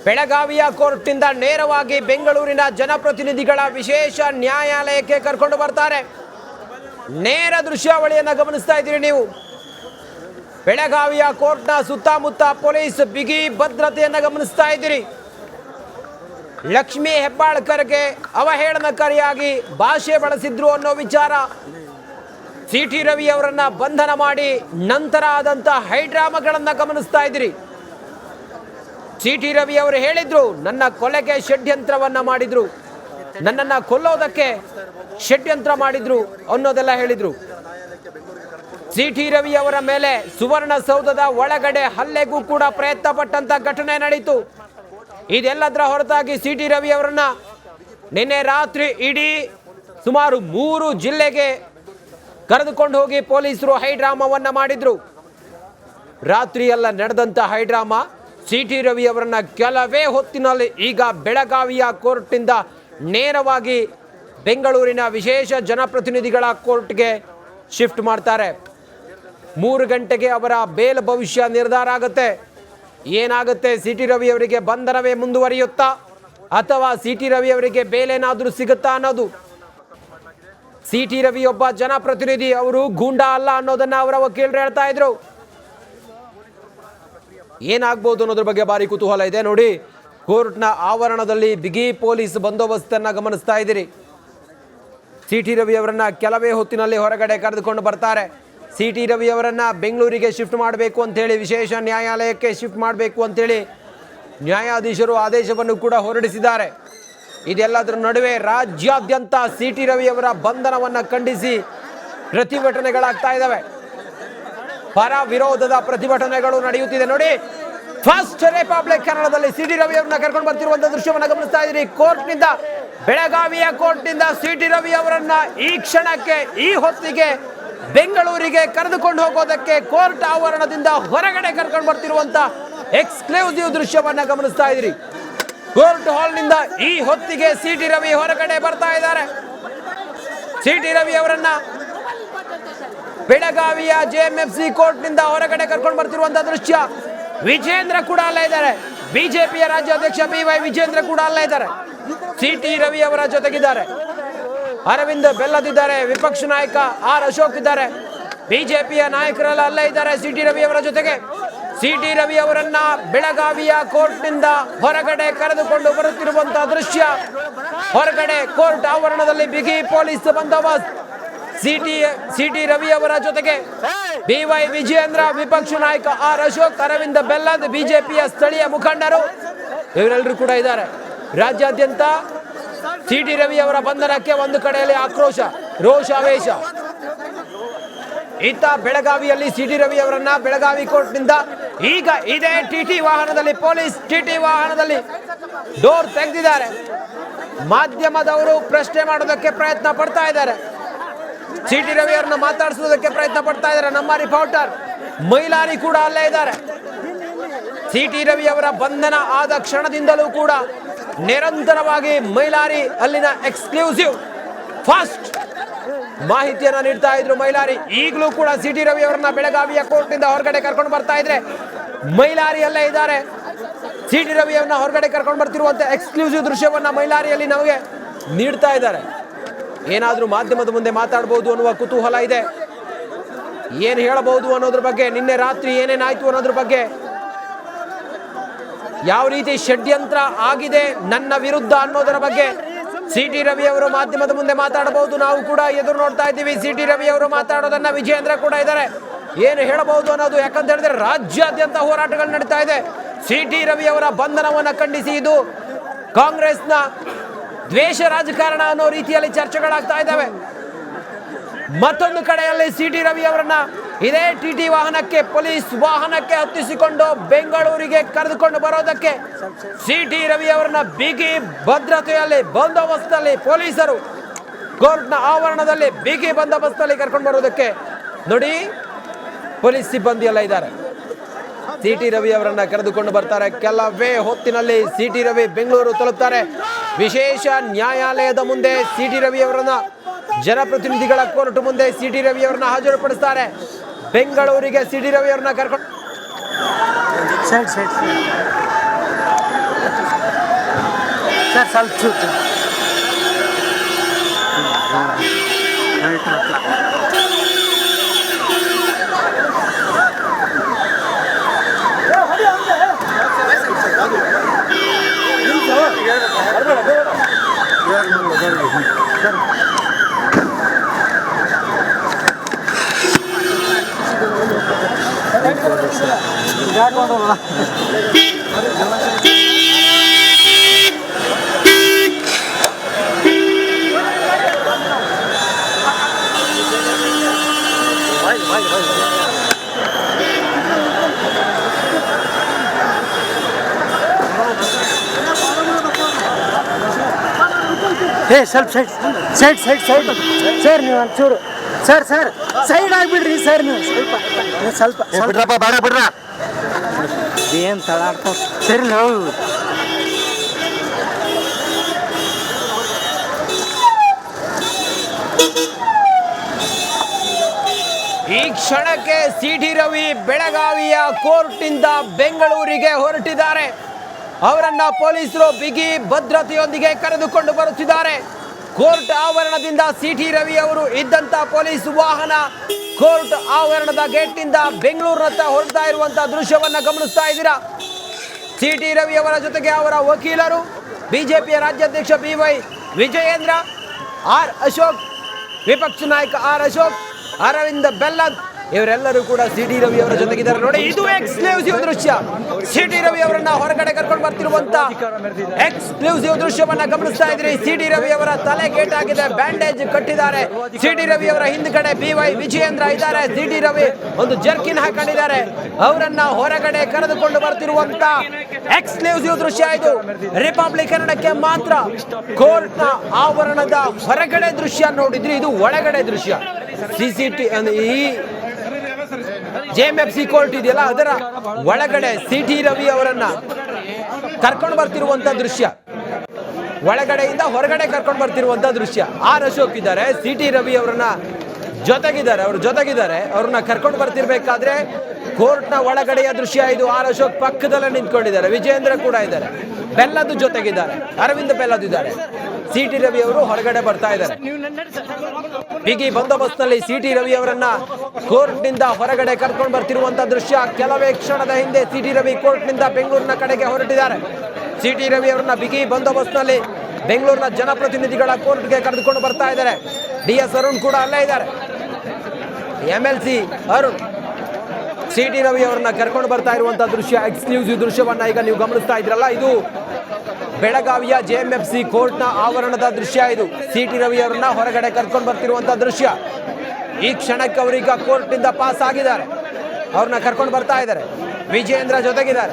ಬೆಳಗಾವಿಯ ಕೋರ್ಟ್ನಿಂದ ನೇರವಾಗಿ ಬೆಂಗಳೂರಿನ ಜನಪ್ರತಿನಿಧಿಗಳ ವಿಶೇಷ ನ್ಯಾಯಾಲಯಕ್ಕೆ ಕರ್ಕೊಂಡು ಬರ್ತಾರೆ. ನೇರ ದೃಶ್ಯಾವಳಿಯನ್ನು ಗಮನಿಸ್ತಾ ಇದ್ದೀರಿ ನೀವು. ಬೆಳಗಾವಿಯ ಕೋರ್ಟ್ನ ಸುತ್ತಮುತ್ತ ಪೊಲೀಸ್ ಬಿಗಿ ಭದ್ರತೆಯನ್ನು ಗಮನಿಸ್ತಾ ಇದ್ದೀರಿ. ಲಕ್ಷ್ಮೀ ಹೆಬ್ಬಾಳ್ಕರ್ಗೆ ಅವಹೇಳನಕಾರಿಯಾಗಿ ಭಾಷೆ ಬಳಸಿದ್ರು ಅನ್ನೋ ವಿಚಾರ, ಸಿ.ಟಿ. ರವಿ ಅವರನ್ನ ಬಂಧನ ಮಾಡಿ ನಂತರ ಆದಂತ ಹೈಡ್ರಾಮಾಗಳನ್ನು ಗಮನಿಸ್ತಾ ಇದ್ದೀರಿ. ಸಿ.ಟಿ. ರವಿ ಅವರು ಹೇಳಿದ್ರು, ನನ್ನ ಕೊಲೆಗೆ ಷಡ್ಯಂತ್ರವನ್ನ ಮಾಡಿದ್ರು, ನನ್ನನ್ನು ಕೊಲ್ಲೋದಕ್ಕೆ ಷಡ್ಯಂತ್ರ ಮಾಡಿದ್ರು ಅನ್ನೋದೆಲ್ಲ ಹೇಳಿದ್ರು. ಸಿ.ಟಿ. ರವಿ ಅವರ ಮೇಲೆ ಸುವರ್ಣಸೌಧದ ಒಳಗಡೆ ಹಲ್ಲೆಗೂ ಕೂಡ ಪ್ರಯತ್ನ ಪಟ್ಟಂತ ಘಟನೆ ನಡೆಯಿತು. ಇದೆಲ್ಲದರ ಹೊರತಾಗಿ ಸಿ.ಟಿ. ರವಿ ಅವರನ್ನ ನಿನ್ನೆ ರಾತ್ರಿ ಇಡೀ ಸುಮಾರು 3 ಜಿಲ್ಲೆಗೆ ಕರೆದುಕೊಂಡು ಹೋಗಿ ಪೊಲೀಸರು ಹೈಡ್ರಾಮಾವನ್ನ ಮಾಡಿದ್ರು. ರಾತ್ರಿ ಎಲ್ಲ ನಡೆದಂತ ಹೈಡ್ರಾಮಾ ಸಿ.ಟಿ. ರವಿ ಅವರನ್ನ ಕೆಲವೇ ಹೊತ್ತಿನಲ್ಲಿ ಈಗ ಬೆಳಗಾವಿಯ ಕೋರ್ಟ್ನಿಂದ ನೇರವಾಗಿ ಬೆಂಗಳೂರಿನ ವಿಶೇಷ ಜನಪ್ರತಿನಿಧಿಗಳ ಕೋರ್ಟ್ಗೆ ಶಿಫ್ಟ್ ಮಾಡ್ತಾರೆ. 3 ಗಂಟೆಗೆ ಅವರ ಬೇಲ್ ಭವಿಷ್ಯ ನಿರ್ಧಾರ ಆಗುತ್ತೆ. ಏನಾಗುತ್ತೆ, ಸಿ.ಟಿ. ರವಿ ಅವರಿಗೆ ಬಂಧನವೇ ಮುಂದುವರಿಯುತ್ತಾ ಅಥವಾ ಸಿ.ಟಿ. ರವಿ ಅವರಿಗೆ ಬೇಲೇನಾದರೂ ಸಿಗುತ್ತಾ ಅನ್ನೋದು. ಸಿ.ಟಿ. ರವಿ ಒಬ್ಬ ಜನಪ್ರತಿನಿಧಿ, ಅವರು ಗೂಂಡಾ ಅಲ್ಲ ಅನ್ನೋದನ್ನ ಅವರ ವಕೀಲರು ಹೇಳ್ತಾ ಇದ್ರು. ಏನಾಗ್ಬೋದು ಅನ್ನೋದ್ರ ಬಗ್ಗೆ ಭಾರಿ ಕುತೂಹಲ ಇದೆ. ನೋಡಿ, ಕೋರ್ಟ್ನ ಆವರಣದಲ್ಲಿ ಬಿಗಿ ಪೊಲೀಸ್ ಬಂದೋಬಸ್ತನ್ನ ಗಮನಿಸ್ತಾ ಇದ್ದೀರಿ. ಸಿ.ಟಿ. ರವಿ ಅವರನ್ನ ಕೆಲವೇ ಹೊತ್ತಿನಲ್ಲಿ ಹೊರಗಡೆ ಕರೆದುಕೊಂಡು ಬರ್ತಾರೆ. ಸಿ.ಟಿ. ರವಿ ಅವರನ್ನ ಬೆಂಗಳೂರಿಗೆ ಶಿಫ್ಟ್ ಮಾಡಬೇಕು ಅಂತೇಳಿ, ವಿಶೇಷ ನ್ಯಾಯಾಲಯಕ್ಕೆ ಶಿಫ್ಟ್ ಮಾಡಬೇಕು ಅಂತೇಳಿ ನ್ಯಾಯಾಧೀಶರು ಆದೇಶವನ್ನು ಕೂಡ ಹೊರಡಿಸಿದ್ದಾರೆ. ಇದೆಲ್ಲದರ ನಡುವೆ ರಾಜ್ಯಾದ್ಯಂತ ಸಿ.ಟಿ. ರವಿ ಅವರ ಬಂಧನವನ್ನು ಖಂಡಿಸಿ ಪ್ರತಿಭಟನೆಗಳಾಗ್ತಾ ಇದ್ದಾವೆ. ಪರ ವಿರೋಧದ ಪ್ರತಿಭಟನೆಗಳು ನಡೆಯುತ್ತಿದೆ. ನೋಡಿ, ಫಸ್ಟ್ ರಿಪಬ್ಲಿಕ್ ಕನ್ನಡದಲ್ಲಿ ಸಿ.ಟಿ. ರವಿ ಅವರನ್ನ ಕರ್ಕೊಂಡು ಬರ್ತಿರುವಂತಹ ದೃಶ್ಯವನ್ನು ಗಮನಿಸ್ತಾ ಇದ್ದೀರಿ. ಕೋರ್ಟ್ನಿಂದ, ಬೆಳಗಾವಿಯ ಕೋರ್ಟ್ನಿಂದ ಸಿ.ಟಿ. ರವಿ ಅವರನ್ನ ಈ ಕ್ಷಣಕ್ಕೆ, ಈ ಹೊತ್ತಿಗೆ ಬೆಂಗಳೂರಿಗೆ ಕರೆದುಕೊಂಡು ಹೋಗೋದಕ್ಕೆ ಕೋರ್ಟ್ ಆವರಣದಿಂದ ಹೊರಗಡೆ ಕರ್ಕೊಂಡು ಬರ್ತಿರುವಂತ ಎಕ್ಸ್ಕ್ಲೂಸಿವ್ ದೃಶ್ಯವನ್ನ ಗಮನಿಸ್ತಾ ಇದ್ದೀರಿ. ಕೋರ್ಟ್ ಹಾಲ್ನಿಂದ ಈ ಹೊತ್ತಿಗೆ ಸಿ.ಟಿ. ರವಿ ಹೊರಗಡೆ ಬರ್ತಾ ಇದ್ದಾರೆ. ಸಿ.ಟಿ. ರವಿ ಅವರನ್ನ ಬೆಳಗಾವಿಯ ಜೆಎಂಎಫ್ಸಿ ಕೋರ್ಟ್ನಿಂದ ಹೊರಗಡೆ ಕರ್ಕೊಂಡು ಬರ್ತಿರುವಂತಹ ದೃಶ್ಯ. ವಿಜೇಂದ್ರ ಕೂಡ ಅಲ್ಲೇ ಇದ್ದಾರೆ. ಬಿಜೆಪಿಯ ರಾಜ್ಯಾಧ್ಯಕ್ಷ BY ವಿಜೇಂದ್ರ ಕೂಡ ಅಲ್ಲೇ ಇದ್ದಾರೆ. ಸಿ.ಟಿ. ರವಿ ಅವರ ಜೊತೆಗಿದ್ದಾರೆ. ಅರವಿಂದ್ ಬೆಲ್ಲದಿದ್ದಾರೆ, ವಿಪಕ್ಷ ನಾಯಕ R ಅಶೋಕ್ ಇದ್ದಾರೆ, ಬಿಜೆಪಿಯ ನಾಯಕರೆಲ್ಲ ಅಲ್ಲೇ ಇದ್ದಾರೆ ಸಿ.ಟಿ. ರವಿ ಅವರ ಜೊತೆಗೆ. ಸಿ.ಟಿ. ರವಿ ಅವರನ್ನ ಬೆಳಗಾವಿಯ ಕೋರ್ಟ್ನಿಂದ ಹೊರಗಡೆ ಕರೆದುಕೊಂಡು ಬರುತ್ತಿರುವಂತಹ ದೃಶ್ಯ. ಹೊರಗಡೆ ಕೋರ್ಟ್ ಆವರಣದಲ್ಲಿ ಬಿಗಿ ಪೊಲೀಸ್ ಬಂದೋಬಸ್ತ್. ಸಿ.ಟಿ. ರವಿ ಅವರ ಜೊತೆಗೆ BY ವಿಜೇಂದ್ರ, ವಿಪಕ್ಷ ನಾಯಕ R ಅಶೋಕ್, ಅರವಿಂದ್ ಬೆಲ್ಲದ್, ಬಿಜೆಪಿಯ ಸ್ಥಳೀಯ ಮುಖಂಡರು ಇವರೆಲ್ಲರೂ ಕೂಡ ಇದ್ದಾರೆ. ರಾಜ್ಯಾದ್ಯಂತ ಸಿ.ಟಿ. ರವಿ ಅವರ ಬಂಧನಕ್ಕೆ ಒಂದು ಕಡೆಯಲ್ಲಿ ಆಕ್ರೋಶ, ರೋಷಾವೇಶ. ಇತ್ತ ಬೆಳಗಾವಿಯಲ್ಲಿ ಸಿ.ಟಿ. ರವಿ ಅವರನ್ನ ಬೆಳಗಾವಿ ಕೋರ್ಟ್ನಿಂದ ಈಗ ಇದೇ ಟಿ.ಟಿ. ವಾಹನದಲ್ಲಿ, ಪೊಲೀಸ್ ಟಿ.ಟಿ. ವಾಹನದಲ್ಲಿ ಡೋರ್ ತೆಗೆದಿದ್ದಾರೆ. ಮಾಧ್ಯಮದವರು ಪ್ರಶ್ನೆ ಮಾಡೋದಕ್ಕೆ ಪ್ರಯತ್ನ ಪಡ್ತಾ ಇದ್ದಾರೆ. ಸಿ.ಟಿ. ರವಿ ಅವರನ್ನ ಮಾತಾಡಿಸೋದಕ್ಕೆ ಪ್ರಯತ್ನ ಪಡ್ತಾ ಇದ್ದಾರೆ. ನಮ್ಮ ರಿಪೋರ್ಟರ್ ಮೈಲಾರಿ ಕೂಡ ಅಲ್ಲೇ ಇದ್ದಾರೆ. ಸಿ.ಟಿ. ರವಿ ಅವರ ಬಂಧನ ಆದ ಕ್ಷಣದಿಂದಲೂ ಕೂಡ ನಿರಂತರವಾಗಿ ಮೈಲಾರಿ ಅಲ್ಲಿನ ಎಕ್ಸ್ಕ್ಲೂಸಿವ್ ಫಾಸ್ಟ್ ಮಾಹಿತಿಯನ್ನ ನೀಡ್ತಾ ಇದ್ರು ಮೈಲಾರಿ. ಈಗಲೂ ಕೂಡ ಸಿ.ಟಿ. ರವಿ ಅವರನ್ನ ಬೆಳಗಾವಿಯ ಕೋರ್ಟ್ನಿಂದ ಹೊರಗಡೆ ಕರ್ಕೊಂಡು ಬರ್ತಾ ಇದ್ರೆ ಮೈಲಾರಿಯಲ್ಲೇ ಇದ್ದಾರೆ. ಸಿ.ಟಿ. ರವಿ ಅವರನ್ನ ಹೊರಗಡೆ ಕರ್ಕೊಂಡು ಬರ್ತಿರುವಂತ ಎಕ್ಸ್ಕ್ಲೂಸಿವ್ ದೃಶ್ಯವನ್ನ ಮೈಲಾರಿಯಲ್ಲಿ ನಮಗೆ ನೀಡ್ತಾ ಇದ್ದಾರೆ. ಏನಾದ್ರೂ ಮಾಧ್ಯಮದ ಮುಂದೆ ಮಾತಾಡಬಹುದು ಅನ್ನುವ ಕುತೂಹಲ ಇದೆ. ಏನು ಹೇಳಬಹುದು ಅನ್ನೋದ್ರ ಬಗ್ಗೆ, ನಿನ್ನೆ ರಾತ್ರಿ ಏನೇನಾಯ್ತು ಅನ್ನೋದ್ರ ಬಗ್ಗೆ, ಯಾವ ರೀತಿ ಷಡ್ಯಂತ್ರ ಆಗಿದೆ ನನ್ನ ವಿರುದ್ಧ ಅನ್ನೋದರ ಬಗ್ಗೆ ಸಿ.ಟಿ. ರವಿ ಅವರು ಮಾಧ್ಯಮದ ಮುಂದೆ ಮಾತಾಡಬಹುದು. ನಾವು ಕೂಡ ಎದುರು ನೋಡ್ತಾ ಇದ್ದೀವಿ ಸಿ.ಟಿ. ರವಿ ಅವರು ಮಾತಾಡೋದನ್ನ. ವಿಜೇಂದ್ರ ಕೂಡ ಇದ್ದಾರೆ. ಏನು ಹೇಳಬಹುದು ಅನ್ನೋದು, ಯಾಕಂತ ಹೇಳಿದ್ರೆ ರಾಜ್ಯಾದ್ಯಂತ ಹೋರಾಟಗಳು ನಡೀತಾ ಇದೆ. ಸಿ.ಟಿ. ರವಿ ಅವರ ಬಂಧನವನ್ನ ಖಂಡಿಸಿ ಇದು ಕಾಂಗ್ರೆಸ್ನ ದ್ವೇಷ ರಾಜಕಾರಣ ಅನ್ನೋ ರೀತಿಯಲ್ಲಿ ಚರ್ಚೆಗಳಾಗ್ತಾ ಇದ್ದಾವೆ. ಮತ್ತೊಂದು ಕಡೆಯಲ್ಲಿ ಸಿ.ಟಿ. ರವಿ ಅವರನ್ನ ಇದೇ ಟಿ.ಟಿ. ವಾಹನಕ್ಕೆ, ಪೊಲೀಸ್ ವಾಹನಕ್ಕೆ ಹತ್ತಿಸಿಕೊಂಡು ಬೆಂಗಳೂರಿಗೆ ಕರೆದುಕೊಂಡು ಬರೋದಕ್ಕೆ ಸಿ.ಟಿ. ರವಿ ಅವರನ್ನ ಬಿಗಿ ಭದ್ರತೆಯಲ್ಲಿ, ಬಂದೋಬಸ್ತಲ್ಲಿ ಪೊಲೀಸರು ಕೋರ್ಟ್ನ ಆವರಣದಲ್ಲಿ ಬಿಗಿ ಬಂದೋಬಸ್ತಲ್ಲಿ ಕರ್ಕೊಂಡು ಬರೋದಕ್ಕೆ ನೋಡಿ ಪೊಲೀಸ್ ಸಿಬ್ಬಂದಿ ಎಲ್ಲ ಇದ್ದಾರೆ. ಸಿ.ಟಿ. ರವಿ ಅವರನ್ನ ಕರೆದುಕೊಂಡು ಬರ್ತಾರೆ. ಕೆಲವೇ ಹೊತ್ತಿನಲ್ಲಿ ಸಿ.ಟಿ. ರವಿ ಬೆಂಗಳೂರು ತಲುಪ್ತಾರೆ. ವಿಶೇಷ ನ್ಯಾಯಾಲಯದ ಮುಂದೆ ಸಿ.ಟಿ. ರವಿ ಅವರನ್ನ, ಜನಪ್ರತಿನಿಧಿಗಳ ಕೋರ್ಟ್ ಮುಂದೆ ಸಿ.ಟಿ. ರವಿ ಅವರನ್ನ ಹಾಜರುಪಡಿಸ್ತಾರೆ. ಬೆಂಗಳೂರಿಗೆ ಸಿ.ಟಿ. ರವಿ ಅವರನ್ನ ಕರ್ಕೊಂಡು ಸರ್ ಸ್ವಲ್ಪ ಚೂರು ಏ ಸ್ವಲ್ಪ ಸೈಡ್ ಸರ್ ನೀವು ಒಂಚೂರು ಸರ್ ಸೈಡ್ ಆಗಿಬಿಡ್ರಿ ಸರ್ ನೀವು ಸ್ವಲ್ಪ ಬಿಡ್ರಪ್ಪ ಬೇಡ ಬಿಡ್ರ ಏನು ತಳಾಡ್ತಾವ ಸರಿ ನಾವು ಈ ಕ್ಷಣಕ್ಕೆ ಸಿಟಿ ರವಿ ಬೆಳಗಾವಿಯ ಕೋರ್ಟ್ನಿಂದ ಬೆಂಗಳೂರಿಗೆ ಹೊರಟಿದ್ದಾರೆ. ಅವರನ್ನ ಪೊಲೀಸರು ಬಿಗಿ ಭದ್ರತೆಯೊಂದಿಗೆ ಕರೆದುಕೊಂಡು ಬರುತ್ತಿದ್ದಾರೆ. ಕೋರ್ಟ್ ಆವರಣದಿಂದ ಸಿಟಿ ರವಿ ಅವರು ಇದ್ದಂತ ಪೊಲೀಸ್ ವಾಹನ ಕೋರ್ಟ್ ಆವರಣದ ಗೇಟ್ನಿಂದ ಬೆಂಗಳೂರಿನತ್ತ ಹೊರಡ್ತಾ ಇರುವಂತಹ ದೃಶ್ಯವನ್ನ ಗಮನಿಸ್ತಾ ಇದ್ದೀರಾ. ಸಿಟಿ ರವಿ ಅವರ ಜೊತೆಗೆ ಅವರ ವಕೀಲರು, ಬಿಜೆಪಿಯ ರಾಜ್ಯಾಧ್ಯಕ್ಷ BY ವಿಜಯೇಂದ್ರ, ಆರ್ ಅಶೋಕ್, ವಿಪಕ್ಷ ನಾಯಕ ಆರ್ ಅಶೋಕ್, ಅರವಿಂದ್ ಬೆಲ್ಲದ್ ಇವರೆಲ್ಲರೂ ಕೂಡ ಸಿಟಿ ರವಿ ಅವರ ಜೊತೆಗಿದ್ದಾರೆ. ನೋಡಿ, ಇದು ಎಕ್ಸ್ಕ್ಲೂಸಿವ್ ದೃಶ್ಯ. ಸಿಟಿ ರವಿ ಅವರನ್ನ ಹೊರಗಡೆ ಕರ್ಕೊಂಡು ಬರ್ತಿರುವಂತ ಎಕ್ಸ್ಕ್ಲೂಸಿವ್ ದೃಶ್ಯವನ್ನ ಗಮನಿಸ್ತಾ ಇದ್ರಿ. ಸಿಟಿ ರವಿ ಅವರ ತಲೆ ಗೇಟ್ ಆಗಿದೆ, ಬ್ಯಾಂಡೇಜ್ ಕಟ್ಟಿದ್ದಾರೆ. ಸಿಟಿ ರವಿ ಅವರ ಹಿಂದ್ಗಡೆ BY ವಿಜಯೇಂದ್ರ ಇದ್ದಾರೆ. ಸಿಟಿ ರವಿ ಒಂದು ಜರ್ಕಿನ್ ಹಾಕೊಂಡಿದ್ದಾರೆ. ಅವರನ್ನ ಹೊರಗಡೆ ಕರೆದುಕೊಂಡು ಬರ್ತಿರುವಂತ ಎಕ್ಸ್ಕ್ಲೂಸಿವ್ ದೃಶ್ಯ ಇದು. ರಿಪಬ್ಲಿಕ್ ಕನ್ನಡಕ್ಕೆ ಮಾತ್ರ ಕೋರ್ಟ್ ನ ಆವರಣದ ಹೊರಗಡೆ ದೃಶ್ಯ ನೋಡಿದ್ರಿ, ಇದು ಒಳಗಡೆ ದೃಶ್ಯ. ಈ JMFC ಕೋರ್ಟ್ ಇದೆಯಲ್ಲ, ಅದರ ಒಳಗಡೆ ಸಿಟಿ ರವಿ ಅವರನ್ನ ಕರ್ಕೊಂಡು ಬರ್ತಿರುವಂತ ದೃಶ್ಯ, ಒಳಗಡೆಯಿಂದ ಹೊರಗಡೆ ಕರ್ಕೊಂಡು ಬರ್ತಿರುವಂತ ದೃಶ್ಯ. ಆರ್ ಅಶೋಕ್ ಇದ್ದಾರೆ, ಸಿಟಿ ರವಿ ಅವರನ್ನ ಜೊತೆಗಿದ್ದಾರೆ, ಅವ್ರನ್ನ ಕರ್ಕೊಂಡು ಬರ್ತಿರ್ಬೇಕಾದ್ರೆ ಕೋರ್ಟ್ನ ಒಳಗಡೆಯ ದೃಶ್ಯ ಇದು. ಆರ್ ಅಶೋಕ್ ಪಕ್ಕದಲ್ಲೇ ನಿಂತ್ಕೊಂಡಿದ್ದಾರೆ, ವಿಜಯೇಂದ್ರ ಕೂಡ ಇದ್ದಾರೆ, ಬೆಲ್ಲದ್ ಜೊತೆಗಿದ್ದಾರೆ, ಅರವಿಂದ್ ಬೆಲ್ಲದ್ ಇದ್ದಾರೆ. ಸಿಟಿ ರವಿ ಅವರು ಹೊರಗಡೆ ಬರ್ತಾ ಇದ್ದಾರೆ. ಬಿಗಿ ಬಂದೋಬಸ್ತ್ನಲ್ಲಿ ಸಿಟಿ ರವಿ ಅವರನ್ನ ಕೋರ್ಟ್ನಿಂದ ಹೊರಗಡೆ ಕರ್ಕೊಂಡು ಬರ್ತಿರುವಂತ ದೃಶ್ಯ. ಕೆಲವೇ ಕ್ಷಣದ ಹಿಂದೆ ಸಿಟಿ ರವಿ ಕೋರ್ಟ್ನಿಂದ ಬೆಂಗಳೂರಿನ ಕಡೆಗೆ ಹೊರಟಿದ್ದಾರೆ. ಸಿಟಿ ರವಿ ಅವರನ್ನ ಬಿಗಿ ಬಂದೋಬಸ್ತ್ನಲ್ಲಿ ಬೆಂಗಳೂರಿನ ಜನಪ್ರತಿನಿಧಿಗಳ ಕೋರ್ಟ್ಗೆ ಕರೆದುಕೊಂಡು ಬರ್ತಾ ಇದ್ದಾರೆ. DS ಅರುಣ್ ಕೂಡ ಅಲ್ಲೇ ಇದ್ದಾರೆ, MLC ಅರುಣ್. ಸಿಟಿ ರವಿ ಅವರನ್ನ ಕರ್ಕೊಂಡು ಬರ್ತಾ ಇರುವಂತಹ ದೃಶ್ಯ, ಎಕ್ಸ್ಕ್ಲೂಸಿವ್ ದೃಶ್ಯವನ್ನ ಈಗ ನೀವು ಗಮನಿಸ್ತಾ ಇದ್ರಲ್ಲ, ಇದು ಬೆಳಗಾವಿಯ JMFC ಕೋರ್ಟ್ನ ಆವರಣದ ದೃಶ್ಯ. ಇದು ಸಿಟಿ ರವಿ ಅವರನ್ನ ಹೊರಗಡೆ ಕರ್ಕೊಂಡು ಬರ್ತಿರುವಂತಹ ದೃಶ್ಯ. ಈ ಕ್ಷಣಕ್ಕೆ ಅವರೀಗ ಕೋರ್ಟ್ನಿಂದ ಪಾಸ್ ಆಗಿದ್ದಾರೆ, ಅವ್ರನ್ನ ಕರ್ಕೊಂಡು ಬರ್ತಾ ಇದ್ದಾರೆ. ವಿಜಯೇಂದ್ರ ಜೊತೆಗಿದ್ದಾರೆ,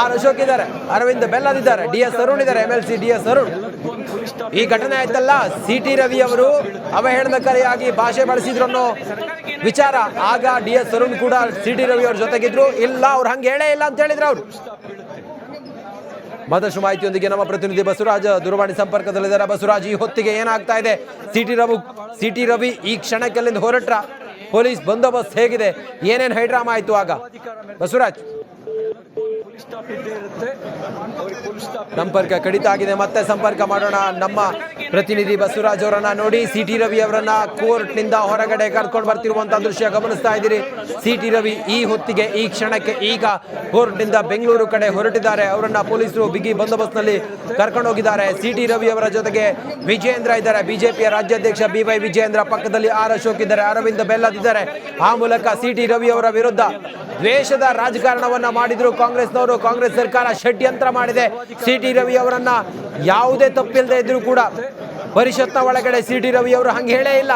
ಆರ್ ಅಶೋಕ್ ಇದ್ದಾರೆ, ಅರವಿಂದ್ ಬೆಲ್ಲದ್ ಇದ್ದಾರೆ, DS ಅರುಣ್ ಇದ್ದಾರೆ, MLC DS ಅರುಣ್. ಈ ಘಟನೆ ಆಯ್ತಲ್ಲ, ಸಿಟಿ ರವಿ ಅವರು ಅವಹೇಳನಕಾರಿಯಾಗಿ ಭಾಷೆ ಬಳಸಿದ್ರು ಅನ್ನೋ ವಿಚಾರ, ಆಗ DS ಅರುಣ್ ಕೂಡ ಸಿಟಿ ರವಿ ಅವ್ರ ಜೊತೆಗಿದ್ರು. ಇಲ್ಲ, ಅವ್ರು ಹಂಗೆ ಹೇಳೇ ಇಲ್ಲ ಅಂತ ಹೇಳಿದ್ರು ಅವರು. ಮತ್ತಷ್ಟು ಮಾಹಿತಿಯೊಂದಿಗೆ ನಮ್ಮ ಪ್ರತಿನಿಧಿ ಬಸವರಾಜ್ ದೂರವಾಣಿ ಸಂಪರ್ಕದಲ್ಲಿದ್ದಾರೆ. ಬಸವರಾಜ್, ಈ ಹೊತ್ತಿಗೆ ಏನಾಗ್ತಾ ಇದೆ? ಸಿಟಿ ರವಿ ಈ ಕ್ಷಣಕ್ಕೆಲ್ಲಿಂದ ಹೊರಟ್ರ? ಪೊಲೀಸ್ ಬಂದೋಬಸ್ತ್ ಹೇಗಿದೆ? ಏನೇನು ಹೈಡ್ರಾಮಾ ಆಯ್ತು ಆಗ? ಬಸವರಾಜ್, ಸಂಪರ್ಕ ಕಡಿತ ಆಗಿದೆ, ಮತ್ತೆ ಸಂಪರ್ಕ ಮಾಡೋಣ. ನಮ್ಮ ಪ್ರತಿನಿಧಿ ಬಸವರಾಜ್ ಅವರನ್ನ ನೋಡಿ, ಸಿಟಿ ರವಿ ಅವರನ್ನ ಕೋರ್ಟ್ನಿಂದ ಹೊರಗಡೆ ಕರ್ಕೊಂಡು ಬರ್ತಿರುವಂತಹ ದೃಶ್ಯ ಗಮನಿಸ್ತಾ ಇದ್ದೀರಿ. ಸಿಟಿ ರವಿ ಈ ಹೊತ್ತಿಗೆ, ಈ ಕ್ಷಣಕ್ಕೆ ಈಗ ಕೋರ್ಟ್ನಿಂದ ಬೆಂಗಳೂರು ಕಡೆ ಹೊರಟಿದ್ದಾರೆ. ಅವರನ್ನ ಪೊಲೀಸರು ಬಿಗಿ ಬಂದೋಬಸ್ತ್ನಲ್ಲಿ ಕರ್ಕೊಂಡು ಹೋಗಿದ್ದಾರೆ. ಸಿಟಿ ರವಿ ಅವರ ಜೊತೆಗೆ ವಿಜಯೇಂದ್ರ ಇದ್ದಾರೆ, ಬಿಜೆಪಿಯ ರಾಜ್ಯಾಧ್ಯಕ್ಷ BY ವಿಜಯೇಂದ್ರ, ಪಕ್ಕದಲ್ಲಿ ಆರ್ ಅಶೋಕ್ ಇದ್ದಾರೆ, ಅರವಿಂದ್ ಬೆಲ್ಲದ್ ಇದ್ದಾರೆ. ಆ ಮೂಲಕ ಸಿಟಿ ರವಿ ಅವರ ವಿರುದ್ಧ ದ್ವೇಷದ ರಾಜಕಾರಣವನ್ನ ಮಾಡಿದ್ರು ಕಾಂಗ್ರೆಸ್ನವರು. ಕಾಂಗ್ರೆಸ್ ಸರ್ಕಾರ ಷಡ್ಯಂತ್ರ ಮಾಡಿದೆ. ಸಿಟಿ ರವಿ ಅವರನ್ನ ಯಾವುದೇ ತಪ್ಪಿಲ್ಲದೆ ಇದ್ರೂ ಕೂಡ ಪರಿಷತ್ನ ಒಳಗಡೆ ಸಿಟಿ ರವಿ ಅವರು ಹಂಗೆ ಹೇಳೇ ಇಲ್ಲ.